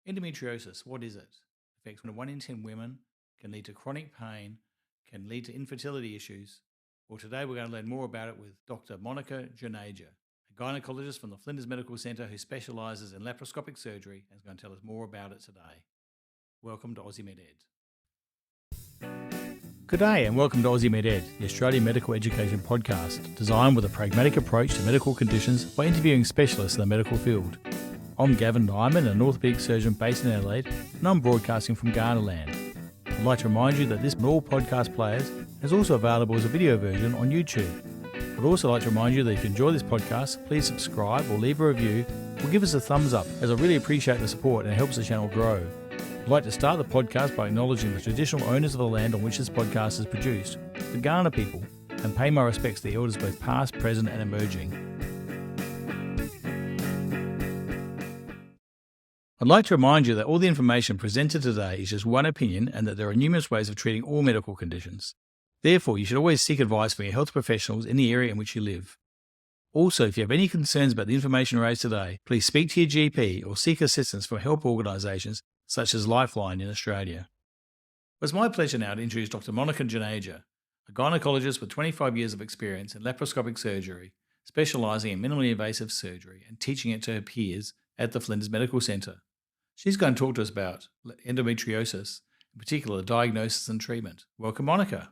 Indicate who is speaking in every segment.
Speaker 1: Endometriosis, what is it? It affects 1 in 10 women, can lead to chronic pain, can lead to infertility issues. Well, today we're going to learn more about it with Dr Monika Juneja, a gynaecologist from the Flinders Medical Centre who specialises in laparoscopic surgery and is going to tell us more about it today. Welcome to Aussie Med Ed. Good day and welcome to Aussie Med Ed, the Australian medical education podcast designed with a pragmatic approach to medical conditions by interviewing specialists in the medical field. I'm Gavin Nimon, an Orthopaedic Surgeon based in Adelaide, and I'm broadcasting from Ghana land. I'd like to remind you that this all podcast players is also available as a video version on YouTube. I'd also like to remind you that if you enjoy this podcast, please subscribe or leave a review or give us a thumbs up, as I really appreciate the support and it helps the channel grow. I'd like to start the podcast by acknowledging the traditional owners of the land on which this podcast is produced, the Ghana people, and pay my respects to the elders both past, present and emerging. I'd like to remind you that all the information presented today is just one opinion and that there are numerous ways of treating all medical conditions. Therefore, you should always seek advice from your health professionals in the area in which you live. Also, if you have any concerns about the information raised today, please speak to your GP or seek assistance from help organisations such as Lifeline in Australia. It's my pleasure now to introduce Dr Monika Juneja, a gynaecologist with 25 years of experience in laparoscopic surgery, specialising in minimally invasive surgery and teaching it to her peers at the Flinders Medical Centre. She's going to talk to us about endometriosis, in particular the diagnosis and treatment. Welcome, Monika.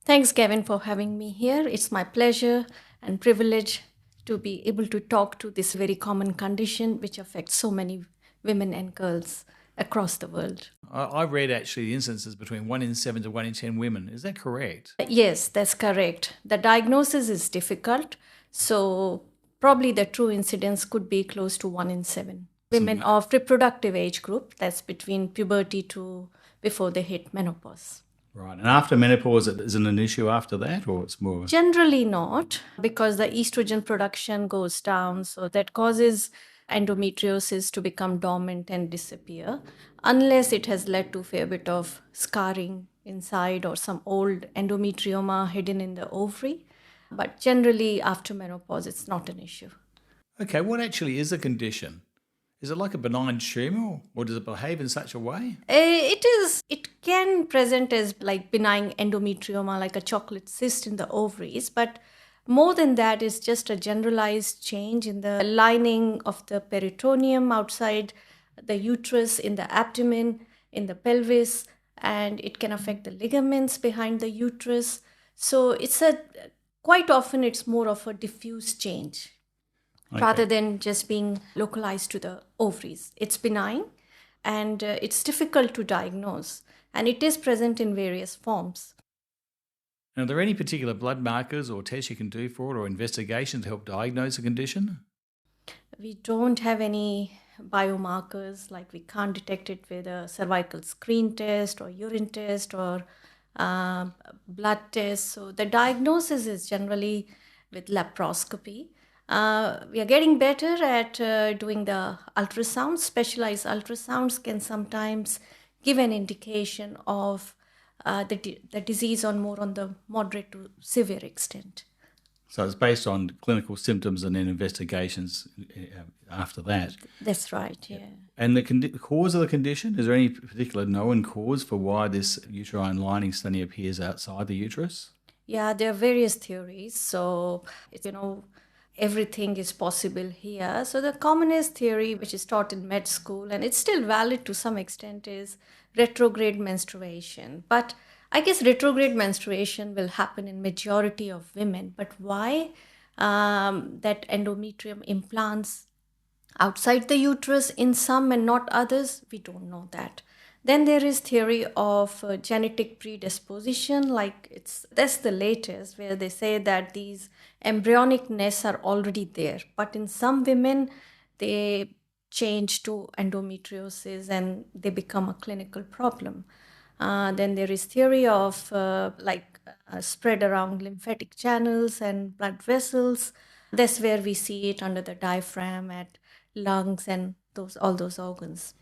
Speaker 2: Thanks, Gavin, for having me here. It's my pleasure and privilege to be able to talk to this very common condition which affects so many women and girls across the world.
Speaker 1: I read actually the instances between 1 in 7 to 1 in 10 women. Is that correct?
Speaker 2: Yes, that's correct. The diagnosis is difficult, so probably the true incidence could be close to 1 in 7. Women of reproductive age group, that's between puberty to before they hit menopause.
Speaker 1: Right. And after menopause, isn't an issue after that, or it's more?
Speaker 2: Generally not, because the estrogen production goes down, so that causes endometriosis to become dormant and disappear, unless it has led to a fair bit of scarring inside or some old endometrioma hidden in the ovary. But generally, after menopause, it's not an issue.
Speaker 1: Okay, what actually is a condition? Is it like a benign tumour, or does it behave in such a way?
Speaker 2: It can present as like benign endometrioma, like a chocolate cyst in the ovaries, but more than that, it's just a generalized change in the lining of the peritoneum outside the uterus, in the abdomen, in the pelvis, and it can affect the ligaments behind the uterus. So quite often it's more of a diffuse change. Okay. Rather than just being localized to the ovaries. It's benign and it's difficult to diagnose, and it is present in various forms.
Speaker 1: Are there any particular blood markers or tests you can do for it, or investigations to help diagnose a condition?
Speaker 2: We don't have any biomarkers, like we can't detect it with a cervical screen test or urine test or blood test. So the diagnosis is generally with laparoscopy. We are getting better at doing the ultrasounds. Specialized ultrasounds can sometimes give an indication of the disease on the moderate to severe extent.
Speaker 1: So it's based on clinical symptoms and then investigations after that.
Speaker 2: That's right, yeah.
Speaker 1: And the cause of the condition, is there any particular known cause for why this uterine lining suddenly appears outside the uterus?
Speaker 2: Yeah, there are various theories. So, everything is possible here. So the commonest theory, which is taught in med school, and it's still valid to some extent, is retrograde menstruation. But I guess retrograde menstruation will happen in majority of women. But why that endometrium implants outside the uterus in some and not others, we don't know that. Then there is theory of genetic predisposition, that's the latest, where they say that these embryonic nests are already there. But in some women, they change to endometriosis and they become a clinical problem. Then there is theory of spread around lymphatic channels and blood vessels. That's where we see it under the diaphragm, at lungs and all those organs.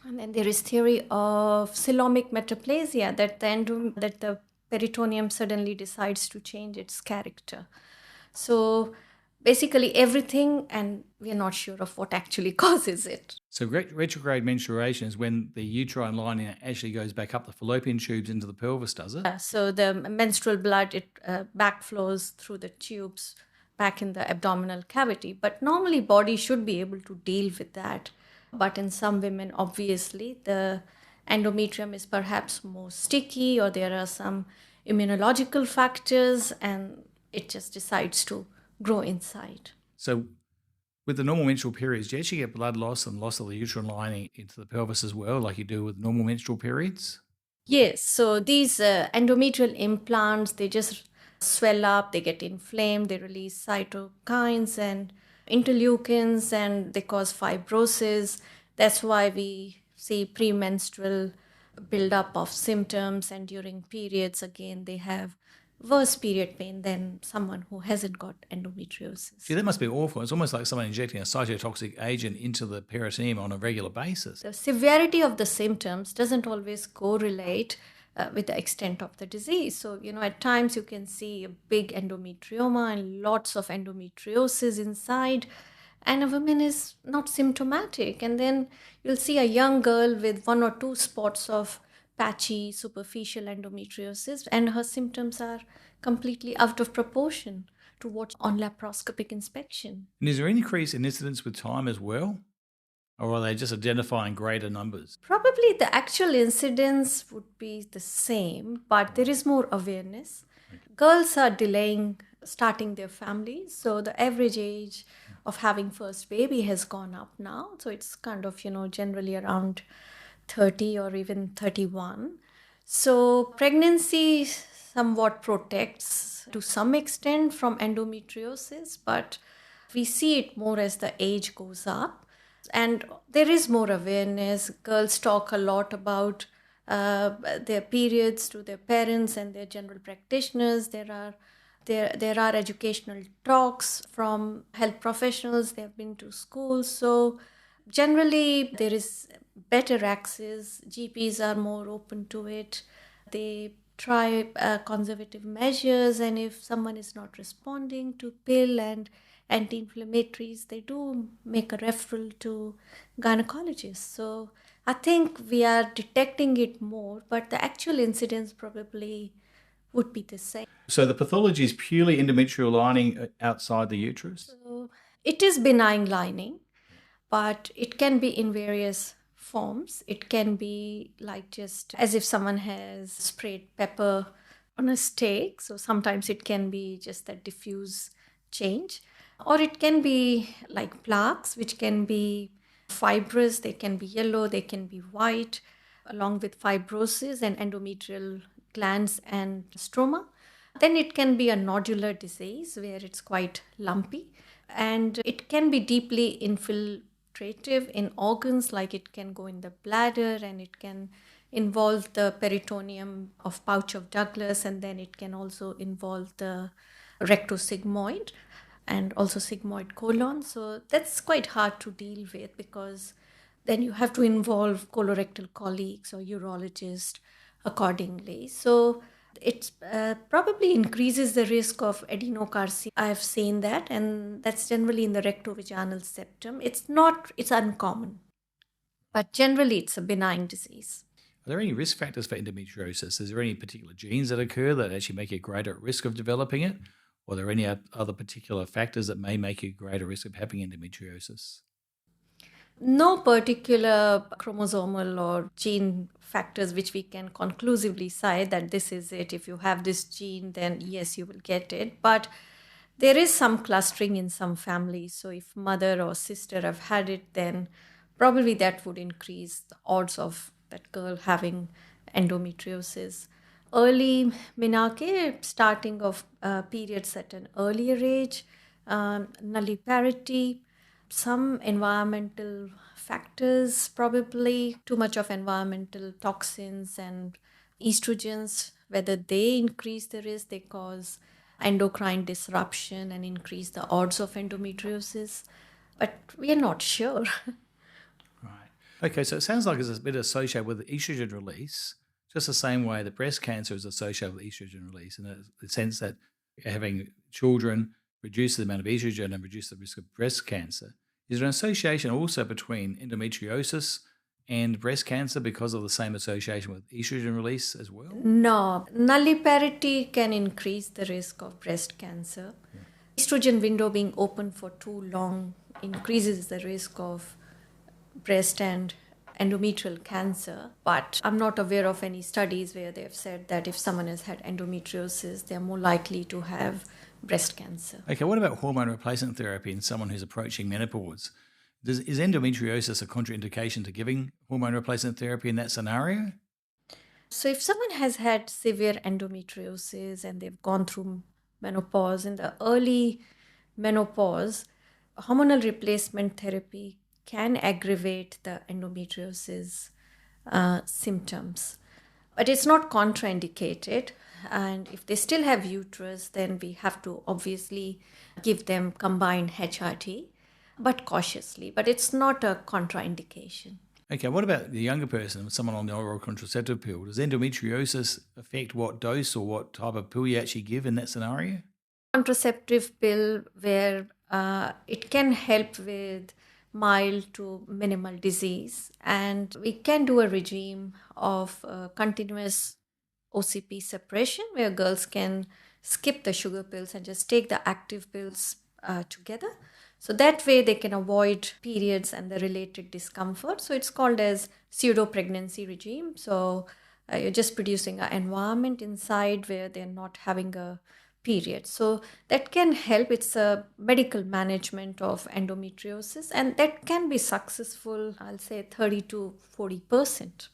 Speaker 2: And then there is theory of coelomic metaplasia, that the peritoneum suddenly decides to change its character. So basically everything, and we're not sure of what actually causes it.
Speaker 1: So retrograde menstruation is when the uterine lining actually goes back up the fallopian tubes into the pelvis, does it?
Speaker 2: So the menstrual blood, it backflows through the tubes back in the abdominal cavity. But normally body should be able to deal with that. But in some women, obviously, the endometrium is perhaps more sticky, or there are some immunological factors, and it just decides to grow inside.
Speaker 1: So with the normal menstrual periods, do you actually get blood loss and loss of the uterine lining into the pelvis as well, like you do with normal menstrual periods?
Speaker 2: Yes, so these endometrial implants, they just swell up, they get inflamed, they release cytokines and interleukins, and they cause fibrosis. That's why we see premenstrual buildup of symptoms, and during periods, again, they have worse period pain than someone who hasn't got endometriosis.
Speaker 1: Gee, that must be awful. It's almost like someone injecting a cytotoxic agent into the peritoneum on a regular basis.
Speaker 2: The severity of the symptoms doesn't always correlate with the extent of the disease. So, at times you can see a big endometrioma and lots of endometriosis inside, and a woman is not symptomatic. And then you'll see a young girl with 1 or 2 spots of patchy superficial endometriosis, and her symptoms are completely out of proportion to what's on laparoscopic inspection.
Speaker 1: And is there any increase in incidence with time as well? Or are they just identifying greater numbers?
Speaker 2: Probably the actual incidence would be the same, but there is more awareness. Girls are delaying starting their families, so the average age of having first baby has gone up now. So it's kind of, generally around 30 or even 31. So pregnancy somewhat protects to some extent from endometriosis, but we see it more as the age goes up. And there is more awareness. Girls talk a lot about their periods to their parents and their general practitioners. There are educational talks from health professionals. They have been to schools. So generally, there is better access. GPs are more open to it. They try conservative measures, and if someone is not responding to pill and anti-inflammatories, they do make a referral to gynecologists. So I think we are detecting it more, but the actual incidence probably would be the same.
Speaker 1: So the pathology is purely endometrial lining outside the uterus?
Speaker 2: So it is benign lining, but it can be in various forms. It can be like just as if someone has sprayed pepper on a steak. So sometimes it can be just that diffuse change. Or it can be like plaques, which can be fibrous, they can be yellow, they can be white, along with fibrosis and endometrial glands and stroma. Then it can be a nodular disease where it's quite lumpy, and it can be deeply infiltrative in organs, like it can go in the bladder, and it can involve the peritoneum of pouch of Douglas, and then it can also involve the rectosigmoid and also sigmoid colon. So that's quite hard to deal with, because then you have to involve colorectal colleagues or urologist accordingly. So it probably increases the risk of adenocarcinoma. I've seen that, and that's generally in the rectovaginal septum. It's uncommon, but generally it's a benign disease.
Speaker 1: Are there any risk factors for endometriosis? Is there any particular genes that occur that actually make you greater at risk of developing it? Or are there any other particular factors that may make you greater risk of having endometriosis?
Speaker 2: No particular chromosomal or gene factors which we can conclusively say that this is it. If you have this gene, then yes, you will get it. But there is some clustering in some families. So if mother or sister have had it, then probably that would increase the odds of that girl having endometriosis. Early menarche, starting of periods at an earlier age, nulliparity, some environmental factors, probably too much of environmental toxins and estrogens, whether they increase the risk, they cause endocrine disruption and increase the odds of endometriosis. But we are not sure.
Speaker 1: Right. Okay, so it sounds like it's a bit associated with estrogen release, just the same way that breast cancer is associated with estrogen release, in the sense that having children reduces the amount of estrogen and reduces the risk of breast cancer. Is there an association also between endometriosis and breast cancer because of the same association with estrogen release as well?
Speaker 2: No, nulliparity can increase the risk of breast cancer. Estrogen window being open for too long increases the risk of breast and endometrial cancer, but I'm not aware of any studies where they've said that if someone has had endometriosis, they're more likely to have breast cancer.
Speaker 1: Okay, what about hormone replacement therapy in someone who's approaching menopause? Is endometriosis a contraindication to giving hormone replacement therapy in that scenario?
Speaker 2: So if someone has had severe endometriosis and they've gone through menopause, in the early menopause, hormonal replacement therapy can aggravate the endometriosis symptoms. But it's not contraindicated. And if they still have uterus, then we have to obviously give them combined HRT, but cautiously. But it's not a contraindication.
Speaker 1: Okay, what about the younger person, someone on the oral contraceptive pill? Does endometriosis affect what dose or what type of pill you actually give in that scenario?
Speaker 2: Contraceptive pill where it can help with mild to minimal disease, and we can do a regime of continuous OCP suppression where girls can skip the sugar pills and just take the active pills together. So that way they can avoid periods and the related discomfort. So it's called as pseudo pregnancy regime. So you're just producing an environment inside where they're not having a period. So that can help. It's a medical management of endometriosis, and that can be successful, I'll say 30 to 40%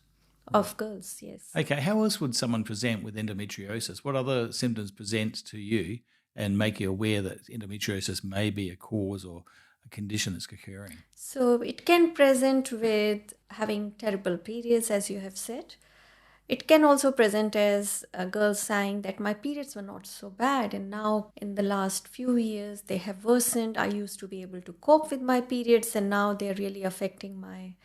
Speaker 2: of girls, yes.
Speaker 1: Okay, how else would someone present with endometriosis? What other symptoms present to you and make you aware that endometriosis may be a cause or a condition that's occurring?
Speaker 2: So it can present with having terrible periods, as you have said. It can also present as a girl saying that my periods were not so bad, and now in the last few years they have worsened. I used to be able to cope with my periods, and now they're really affecting my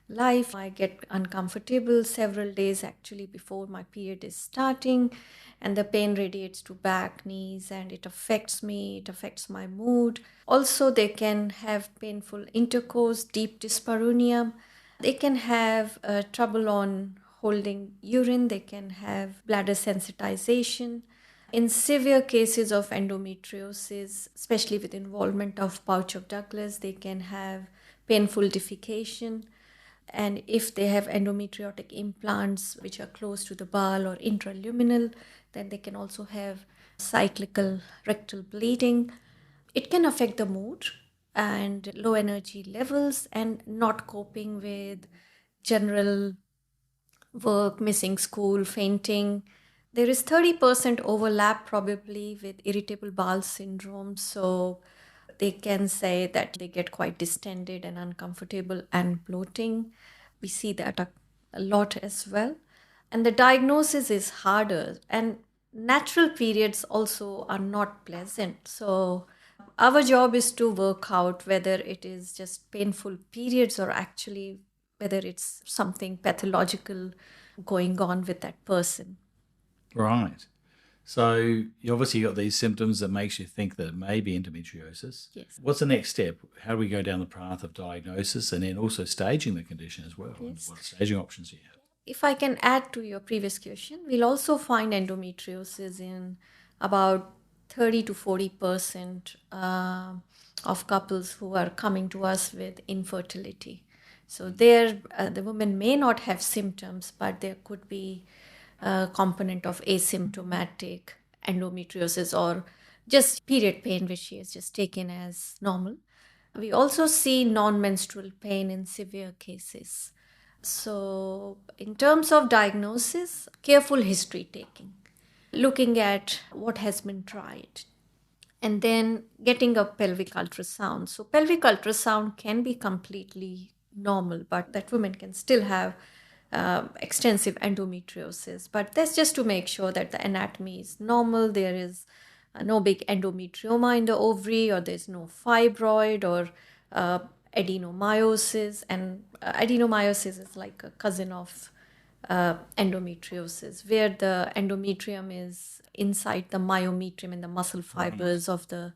Speaker 2: life. I get uncomfortable several days actually before my period is starting, and the pain radiates to back, knees, and it affects me, it affects my mood. Also, they can have painful intercourse, deep dyspareunia. They can have trouble on holding urine, they can have bladder sensitization. In severe cases of endometriosis, especially with involvement of pouch of Douglas, they can have painful defecation. And if they have endometriotic implants which are close to the bowel or intraluminal, then they can also have cyclical rectal bleeding. It can affect the mood and low energy levels and not coping with general work, missing school, fainting. There is 30% overlap probably with irritable bowel syndrome. So they can say that they get quite distended and uncomfortable and bloating. We see that a lot as well. And the diagnosis is harder. And natural periods also are not pleasant. So our job is to work out whether it is just painful periods or actually whether it's something pathological going on with that person.
Speaker 1: Right. So you obviously got these symptoms that makes you think that it may be endometriosis.
Speaker 2: Yes.
Speaker 1: What's the next step? How do we go down the path of diagnosis and then also staging the condition as well?
Speaker 2: Yes.
Speaker 1: What staging options do you have?
Speaker 2: If I can add to your previous question, we'll also find endometriosis in about 30 to 40% of couples who are coming to us with infertility. So there, the woman may not have symptoms, but there could be a component of asymptomatic endometriosis or just period pain, which she has just taken as normal. We also see non-menstrual pain in severe cases. So in terms of diagnosis, careful history taking, looking at what has been tried, and then getting a pelvic ultrasound. So pelvic ultrasound can be completely normal, but that woman can still have extensive endometriosis. But that's just to make sure that the anatomy is normal. There is no big endometrioma in the ovary, or there's no fibroid or adenomyosis. And adenomyosis is like a cousin of endometriosis, where the endometrium is inside the myometrium and the muscle fibers of the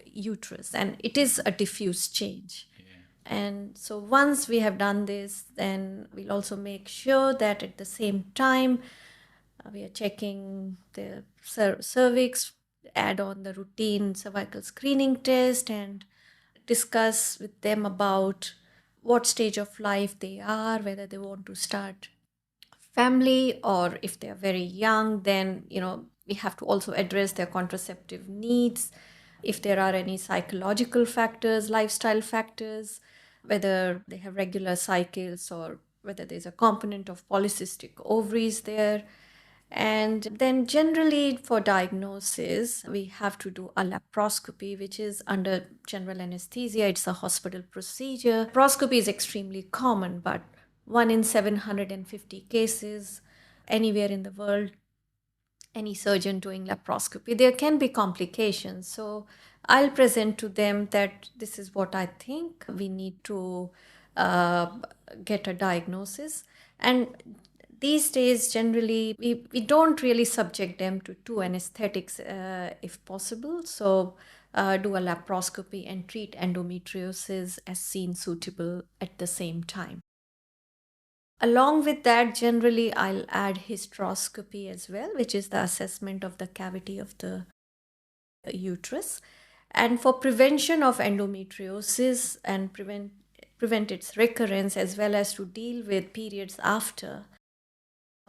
Speaker 2: uterus, and it is a diffuse change.
Speaker 1: Yeah.
Speaker 2: And so once we have done this, then we'll also make sure that at the same time we are checking the cervix, add on the routine cervical screening test, and discuss with them about what stage of life they are, whether they want to start family, or if they're very young, then we have to also address their contraceptive needs. If there are any psychological factors, lifestyle factors, whether they have regular cycles or whether there's a component of polycystic ovaries there. And then generally for diagnosis, we have to do a laparoscopy, which is under general anesthesia. It's a hospital procedure. Laparoscopy is extremely common, but 1 in 750 cases anywhere in the world, any surgeon doing laparoscopy, there can be complications. So I'll present to them that this is what I think we need to get a diagnosis. And these days, generally, we don't really subject them to two anesthetics if possible. So do a laparoscopy and treat endometriosis as seen suitable at the same time. Along with that, generally, I'll add hysteroscopy as well, which is the assessment of the cavity of the uterus. And for prevention of endometriosis and prevent its recurrence, as well as to deal with periods after,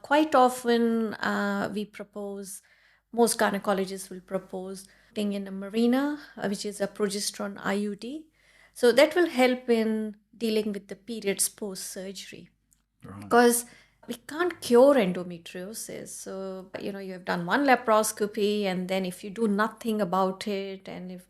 Speaker 2: quite often we propose, most gynecologists will propose putting in a Mirena, which is a progesterone IUD. So that will help in dealing with the periods post-surgery. Right. Because we can't cure endometriosis. So, you have done one laparoscopy, and then if you do nothing about it, and if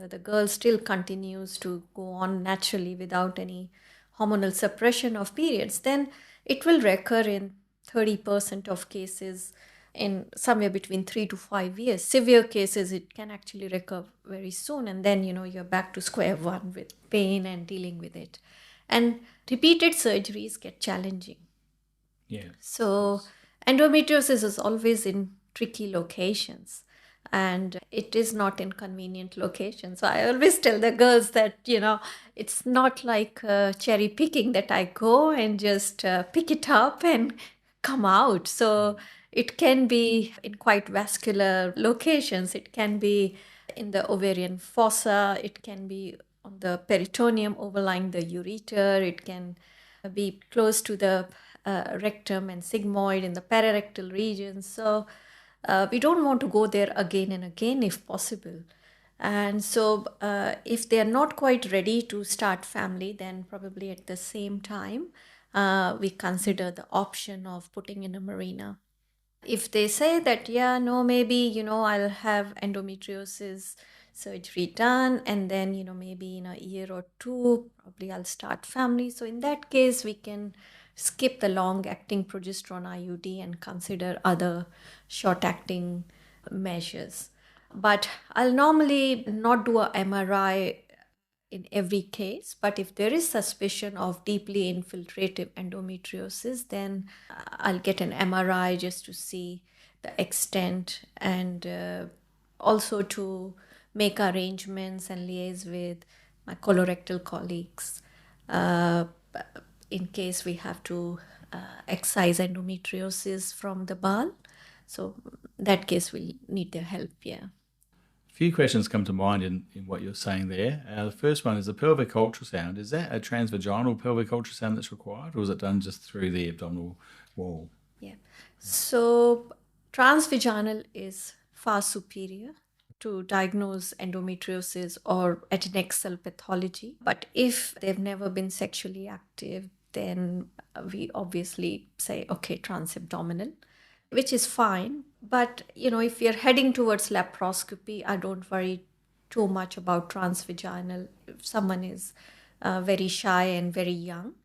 Speaker 2: the girl still continues to go on naturally without any hormonal suppression of periods, then it will recur in 30% of cases in somewhere between 3 to 5 years. Severe cases, it can actually recur very soon. And then, you're back to square one with pain and dealing with it. And repeated surgeries get challenging. Yeah. So endometriosis is always in tricky locations, and it is not in convenient locations. So I always tell the girls that, it's not like cherry picking that I go and just pick it up and come out. So it can be in quite vascular locations. It can be in the ovarian fossa. It can be on the peritoneum overlying the ureter. It can be close to the rectum and sigmoid in the pararectal region. So we don't want to go there again and again if possible. And so if they are not quite ready to start family, then probably at the same time, we consider the option of putting in a Mirena. If they say that, maybe, I'll have endometriosis surgery done, and then, maybe in a year or two, probably I'll start family. So in that case, we can skip the long-acting progesterone IUD and consider other short-acting measures. But I'll normally not do a MRI in every case, but if there is suspicion of deeply infiltrative endometriosis, then I'll get an MRI just to see the extent, and also to make arrangements and liaise with my colorectal colleagues in case we have to excise endometriosis from the bowel. So in that case, we'll need their help, yeah.
Speaker 1: A few questions come to mind in what you're saying there. The first one is the pelvic ultrasound. Is that a transvaginal pelvic ultrasound that's required, or is it done just through the abdominal wall?
Speaker 2: Yeah. So transvaginal is far superior to diagnose endometriosis or adnexal pathology. But if they've never been sexually active, then we obviously say, okay, transabdominal, which is fine. But, if you're heading towards laparoscopy, I don't worry too much about transvaginal. If someone is very shy and very young,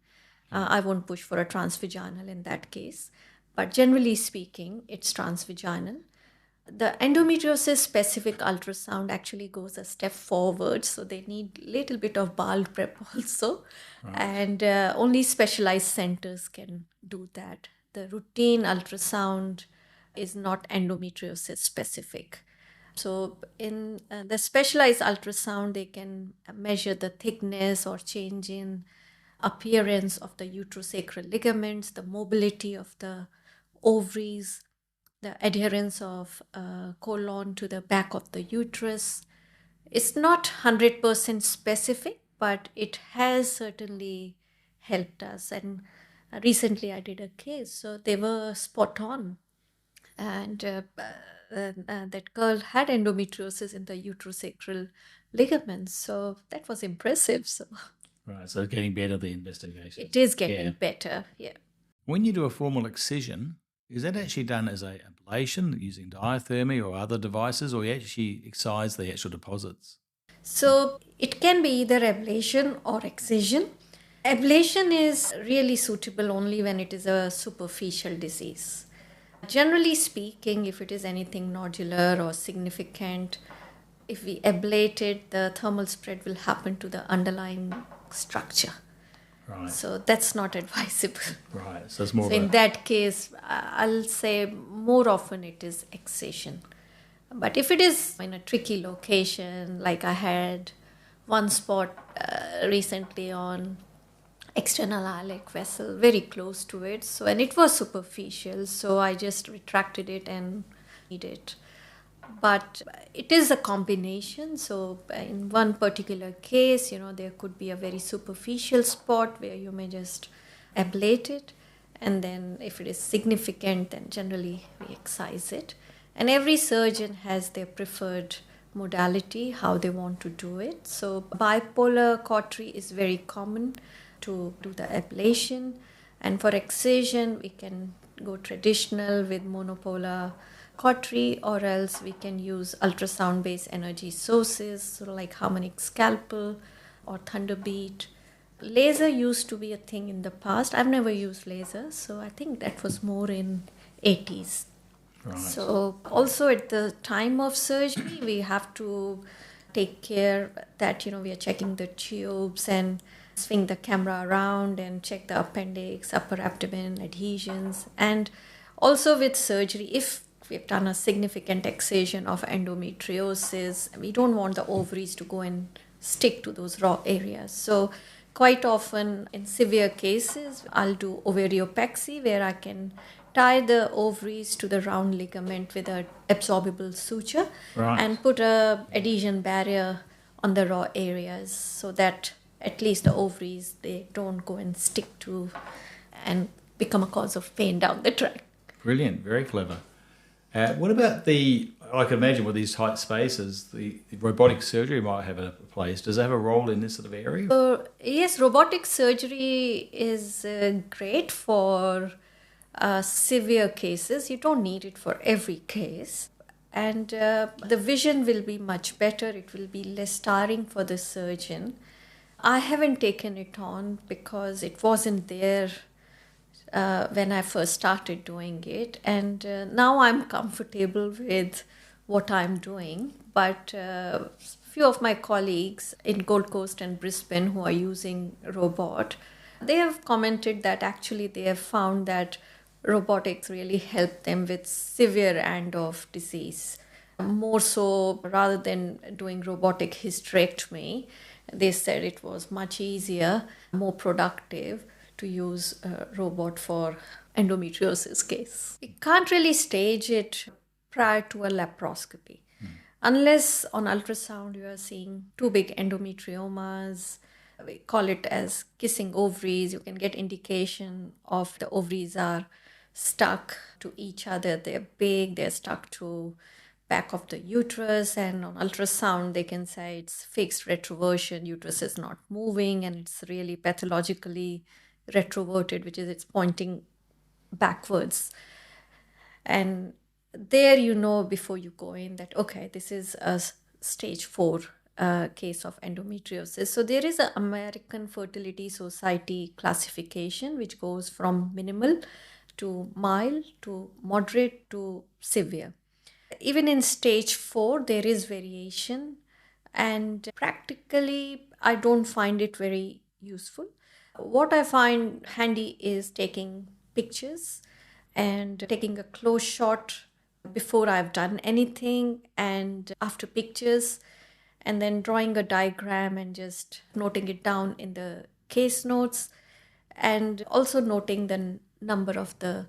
Speaker 2: I won't push for a transvaginal in that case. But generally speaking, it's transvaginal. The endometriosis specific ultrasound actually goes a step forward, so they need a little bit of bowel prep also. Right. And only specialized centers can do that. The routine ultrasound is not endometriosis specific. So in the specialized ultrasound, they can measure the thickness or change in appearance of the uterosacral ligaments, the mobility of the ovaries, the adherence of colon to the back of the uterus. It's not 100% specific, but it has certainly helped us. And recently I did a case, so they were spot on. And that girl had endometriosis in the uterosacral ligaments. So that was impressive. So
Speaker 1: Right, so it's getting better, the investigation.
Speaker 2: it is getting better, yeah.
Speaker 1: When you do a formal excision, is that actually done as a ablation using diathermy or other devices, or you actually excise the actual deposits?
Speaker 2: So it can be either ablation or excision. Ablation is really suitable only when it is a superficial disease. Generally speaking, if it is anything nodular or significant, if we ablate it, the thermal spread will happen to the underlying structure.
Speaker 1: Right.
Speaker 2: So that's not advisable.
Speaker 1: Right. So it's more.
Speaker 2: So in that case, I'll say more often it is excision. But if it is in a tricky location, like I had one spot recently on external iliac vessel, very close to it. So, and it was superficial, so I just retracted it and did it. But it is a combination. So, in one particular case, there could be a very superficial spot where you may just ablate it, and then if it is significant, then generally we excise it. And every surgeon has their preferred modality, how they want to do it. So, bipolar cautery is very common to do the ablation, and for excision we can go traditional with monopolar cautery, or else we can use ultrasound based energy sources, so like harmonic scalpel or thunderbeat. Laser used to be a thing in the past. I've never used laser, so I think that was more in 80s.
Speaker 1: Right.
Speaker 2: So also at the time of surgery we have to take care that we are checking the tubes and swing the camera around and check the appendix, upper abdomen, adhesions. And also with surgery, if we've done a significant excision of endometriosis, we don't want the ovaries to go and stick to those raw areas. So quite often in severe cases, I'll do ovariopexy, where I can tie the ovaries to the round ligament with an absorbable suture,
Speaker 1: Right.
Speaker 2: and put a adhesion barrier on the raw areas, so that at least the ovaries, they don't go and stick to and become a cause of pain down the track.
Speaker 1: Brilliant, very clever. What about I can imagine with these tight spaces, the robotic surgery might have a place. Does it have a role in this sort of area?
Speaker 2: So, yes, robotic surgery is great for severe cases. You don't need it for every case. And the vision will be much better. It will be less tiring for the surgeon. I haven't taken it on because it wasn't there when I first started doing it. And now I'm comfortable with what I'm doing. But few of my colleagues in Gold Coast and Brisbane who are using robot, they have commented that actually they have found that robotics really helped them with severe end of disease. More so, rather than doing robotic hysterectomy, they said it was much easier, more productive to use a robot for endometriosis case. You can't really stage it prior to a laparoscopy. Unless on ultrasound you are seeing two big endometriomas, we call it as kissing ovaries. You can get indication of the ovaries are stuck to each other. They're big, they're stuck to back of the uterus, and on ultrasound they can say it's fixed retroversion, uterus is not moving, and it's really pathologically retroverted, which is it's pointing backwards. And there before you go in that, okay, this is a stage 4 case of endometriosis. So there is an American Fertility Society classification which goes from minimal to mild to moderate to severe. Even in stage 4 there is variation, and practically I don't find it very useful. What I find handy is taking pictures and taking a close shot before I've done anything and after pictures, and then drawing a diagram and just noting it down in the case notes, and also noting the number of the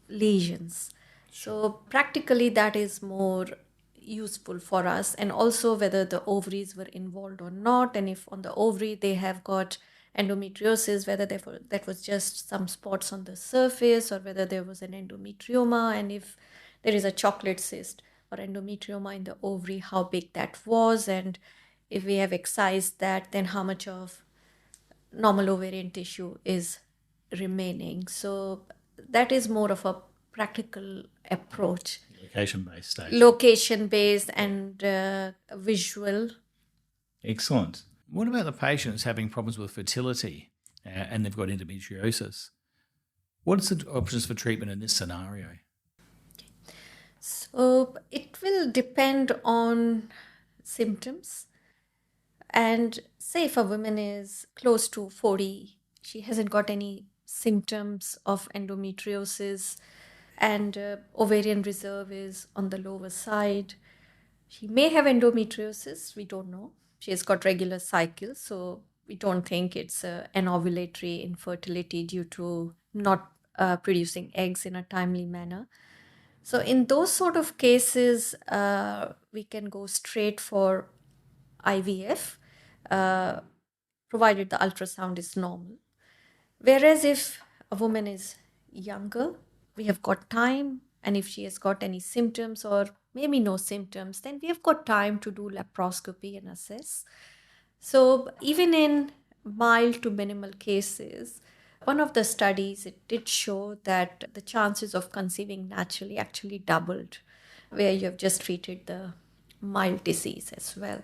Speaker 2: lesions. So practically that is more useful for us, and also whether the ovaries were involved or not, and if on the ovary they have got endometriosis, whether that was just some spots on the surface or whether there was an endometrioma, and if there is a chocolate cyst or endometrioma in the ovary, how big that was, and if we have excised that, then how much of normal ovarian tissue is remaining. So that is more of a practical approach.
Speaker 1: Location-based stage.
Speaker 2: Location-based and visual.
Speaker 1: Excellent. What about the patients having problems with fertility and they've got endometriosis? What's the options for treatment in this scenario?
Speaker 2: So it will depend on symptoms. And say if a woman is close to 40, she hasn't got any symptoms of endometriosis, and ovarian reserve is on the lower side. She may have endometriosis, we don't know. She has got regular cycles, so we don't think it's an ovulatory infertility due to not producing eggs in a timely manner. So in those sort of cases, we can go straight for IVF, provided the ultrasound is normal. Whereas if a woman is younger, we have got time, and if she has got any symptoms or maybe no symptoms, then we have got time to do laparoscopy and assess. So even in mild to minimal cases, one of the studies, it did show that the chances of conceiving naturally actually doubled, where you have just treated the mild disease as well.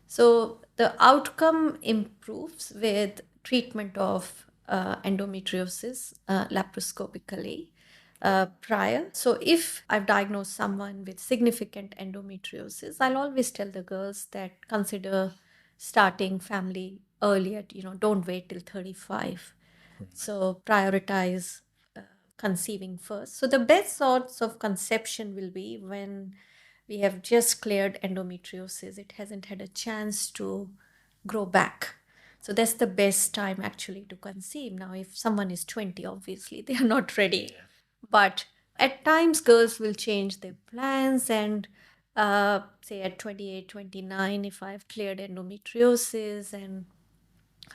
Speaker 2: So the outcome improves with treatment of endometriosis laparoscopically prior. So if I've diagnosed someone with significant endometriosis, I'll always tell the girls that consider starting family earlier, don't wait till 35. So prioritize conceiving first. So the best sorts of conception will be when we have just cleared endometriosis. It hasn't had a chance to grow back. So that's the best time actually to conceive. Now, if someone is 20, obviously they are not ready. Yeah. But at times, girls will change their plans and say at 28, 29, if I've cleared endometriosis, and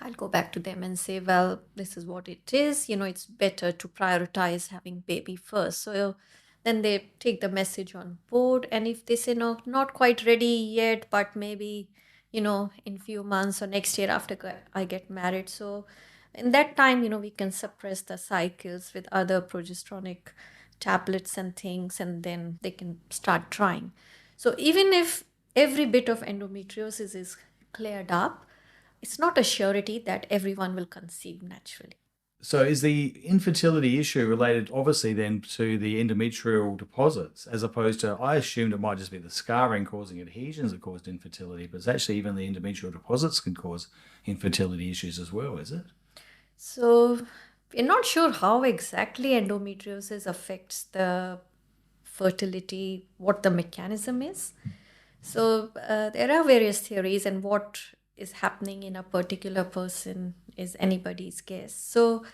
Speaker 2: I'll go back to them and say, well, this is what it is. It's better to prioritize having baby first. So then they take the message on board. And if they say, no, not quite ready yet, but maybe, in few months or next year after I get married. So in that time, we can suppress the cycles with other progesteronic tablets and things, and then they can start trying. So even if every bit of endometriosis is cleared up, it's not a surety that everyone will conceive naturally.
Speaker 1: So is the infertility issue related obviously then to the endometrial deposits, as opposed to, I assumed it might just be the scarring causing adhesions that caused infertility, but it's actually even the endometrial deposits can cause infertility issues as well, is it?
Speaker 2: So we're not sure how exactly endometriosis affects the fertility, what the mechanism is. So there are various theories, and what is happening in a particular person is anybody's guess. So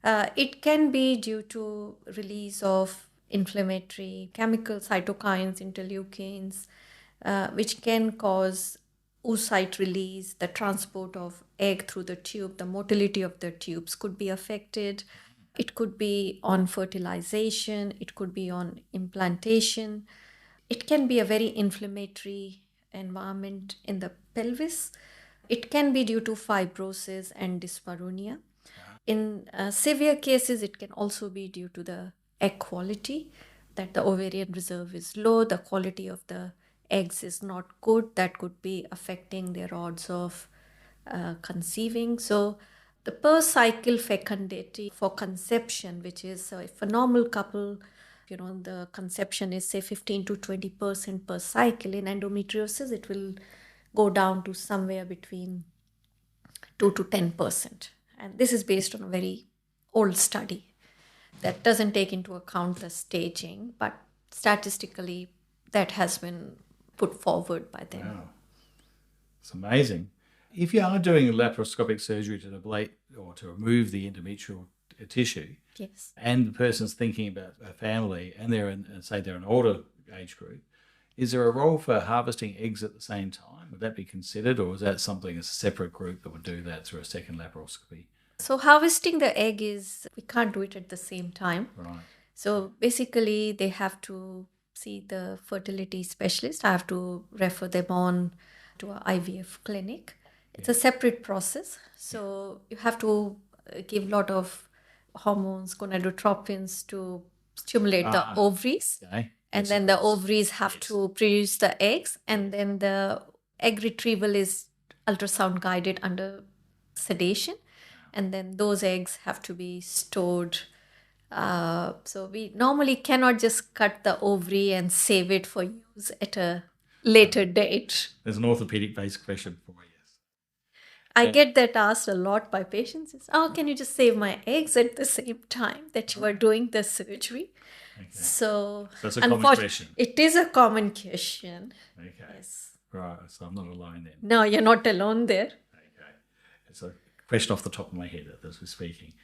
Speaker 2: it can be due to release of inflammatory chemical cytokines, interleukins, which can cause oocyte release, the transport of egg through the tube, the motility of the tubes could be affected. It could be on fertilization, it could be on implantation. It can be a very inflammatory environment in the pelvis. It can be due to fibrosis and dyspareunia. In severe cases, it can also be due to the egg quality, that the ovarian reserve is low, the quality of the eggs is not good. That could be affecting their odds of conceiving. So the per cycle fecundity for conception, which is if a normal couple, the conception is say 15 to 20% per cycle, in endometriosis, it will go down to somewhere between 2 to 10%. And this is based on a very old study that doesn't take into account the staging, but statistically that has been put forward by them.
Speaker 1: Wow. It's amazing. If you are doing a laparoscopic surgery to ablate or to remove the endometrial tissue,
Speaker 2: Yes.
Speaker 1: and the person's thinking about a family, and they're an older age group, is there a role for harvesting eggs at the same time? Would that be considered, or is that something as a separate group that would do that through a second laparoscopy?
Speaker 2: So harvesting the egg we can't do it at the same time.
Speaker 1: Right.
Speaker 2: So basically they have to see the fertility specialist. I have to refer them on to an IVF clinic. It's a separate process. So you have to give a lot of hormones, gonadotropins to stimulate the ovaries.
Speaker 1: Okay.
Speaker 2: And then the ovaries have to produce the eggs, and then the egg retrieval is ultrasound guided under sedation, and then those eggs have to be stored. So we normally cannot just cut the ovary and save it for use at a later date.
Speaker 1: There's an orthopaedic-based question for you.
Speaker 2: I get that asked a lot by patients. Can you just save my eggs at the same time that you are doing the surgery?
Speaker 1: Okay.
Speaker 2: So
Speaker 1: that's a common question.
Speaker 2: It is a common question.
Speaker 1: Okay.
Speaker 2: Yes.
Speaker 1: Right. So I'm not alone then.
Speaker 2: No, you're not alone there.
Speaker 1: Okay. It's a question off the top of my head as we're speaking.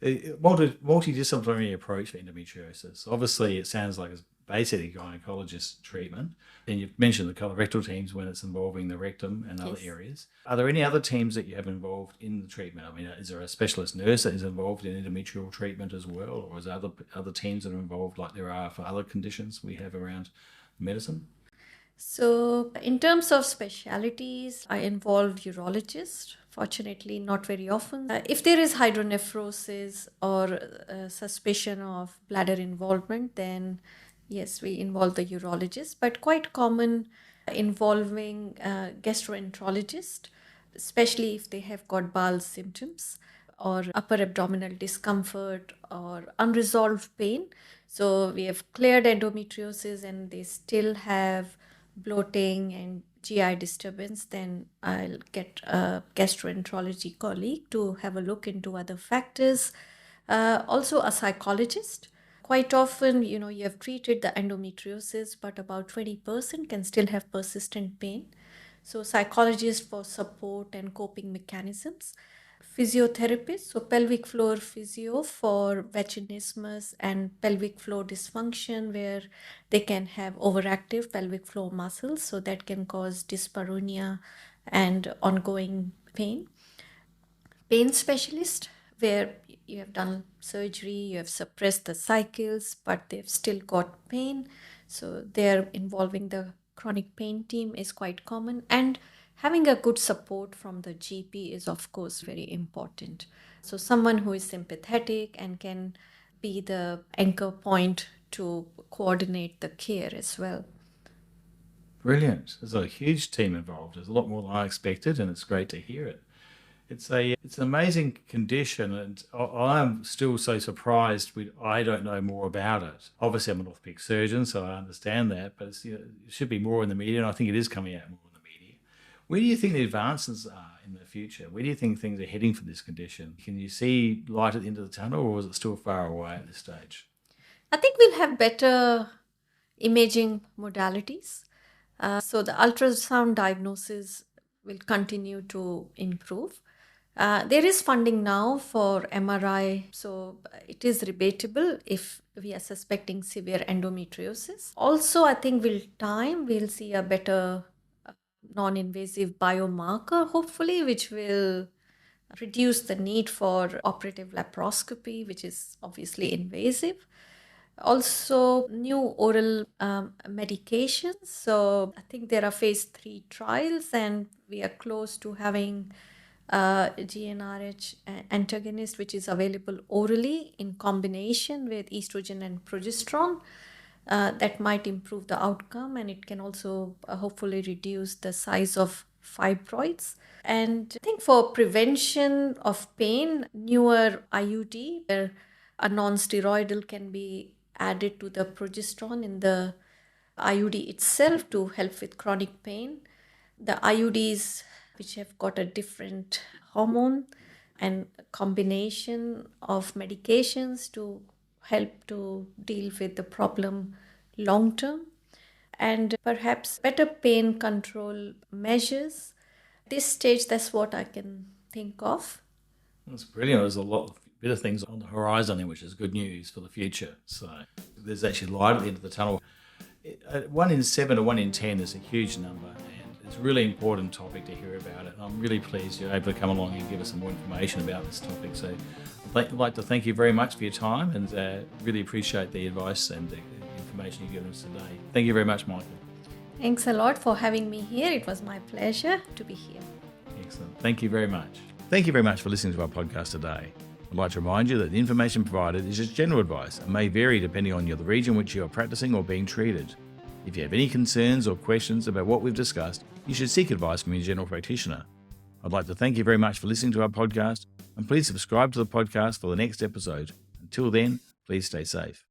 Speaker 1: Multidisciplinary approach for endometriosis. Obviously, it sounds like it's basically gynecologist treatment. And you've mentioned the colorectal teams when it's involving the rectum and other areas. Are there any other teams that you have involved in the treatment? I mean, is there a specialist nurse that is involved in endometrial treatment as well? Or is there other teams that are involved like there are for other conditions we have around medicine?
Speaker 2: So in terms of specialities, I involve urologists. Fortunately, not very often. If there is hydronephrosis or suspicion of bladder involvement, then yes, we involve the urologist. But quite common involving gastroenterologist, especially if they have got bowel symptoms or upper abdominal discomfort or unresolved pain. So we have cleared endometriosis and they still have bloating and GI disturbance, then I'll get a gastroenterology colleague to have a look into other factors. Also a psychologist. Quite often, you have treated the endometriosis, but about 20% can still have persistent pain. So psychologist for support and coping mechanisms. Physiotherapist, so pelvic floor physio for vaginismus and pelvic floor dysfunction, where they can have overactive pelvic floor muscles, so that can cause dyspareunia and ongoing pain. Pain specialist, where you have done surgery, you have suppressed the cycles, but they've still got pain, so they're involving the chronic pain team is quite common. And having a good support from the GP is, of course, very important. So someone who is sympathetic and can be the anchor point to coordinate the care as well.
Speaker 1: Brilliant. There's a huge team involved. There's a lot more than I expected, and it's great to hear it. It's an amazing condition, and I'm still so surprised I don't know more about it. Obviously, I'm an orthopaedic surgeon, so I understand that, but it should be more in the media, and I think it is coming out more in the media. Where do you think the advances are in the future? Where do you think things are heading for this condition? Can you see light at the end of the tunnel, or is it still far away at this stage?
Speaker 2: I think we'll have better imaging modalities. So the ultrasound diagnosis will continue to improve. There is funding now for MRI, so it is rebatable if we are suspecting severe endometriosis. Also, I think with time, we'll see a better non-invasive biomarker, hopefully, which will reduce the need for operative laparoscopy, which is obviously invasive. Also, new oral medications. So I think there are phase 3 trials, and we are close to having GnRH antagonist, which is available orally in combination with estrogen and progesterone. That might improve the outcome, and it can also hopefully reduce the size of fibroids. And I think for prevention of pain, newer IUD, where a non-steroidal can be added to the progesterone in the IUD itself to help with chronic pain. The IUDs which have got a different hormone and combination of medications to help to deal with the problem long term, and perhaps better pain control measures. At this stage, that's what I can think of.
Speaker 1: That's brilliant. There's a lot of better things on the horizon, which is good news for the future. So there's actually light at the end of the tunnel. 1 in 7 or 1 in 10 is a huge number, and it's a really important topic to hear about it. I'm really pleased you're able to come along and give us some more information about this topic. So I'd like to thank you very much for your time, and really appreciate the advice and the information you've given us today. Thank you very much, Michael.
Speaker 2: Thanks a lot for having me here. It was my pleasure to be here.
Speaker 1: Excellent. Thank you very much. Thank you very much for listening to our podcast today. I'd like to remind you that the information provided is just general advice and may vary depending on the region which you are practicing or being treated. If you have any concerns or questions about what we've discussed, you should seek advice from your general practitioner. I'd like to thank you very much for listening to our podcast, and please subscribe to the podcast for the next episode. Until then, please stay safe.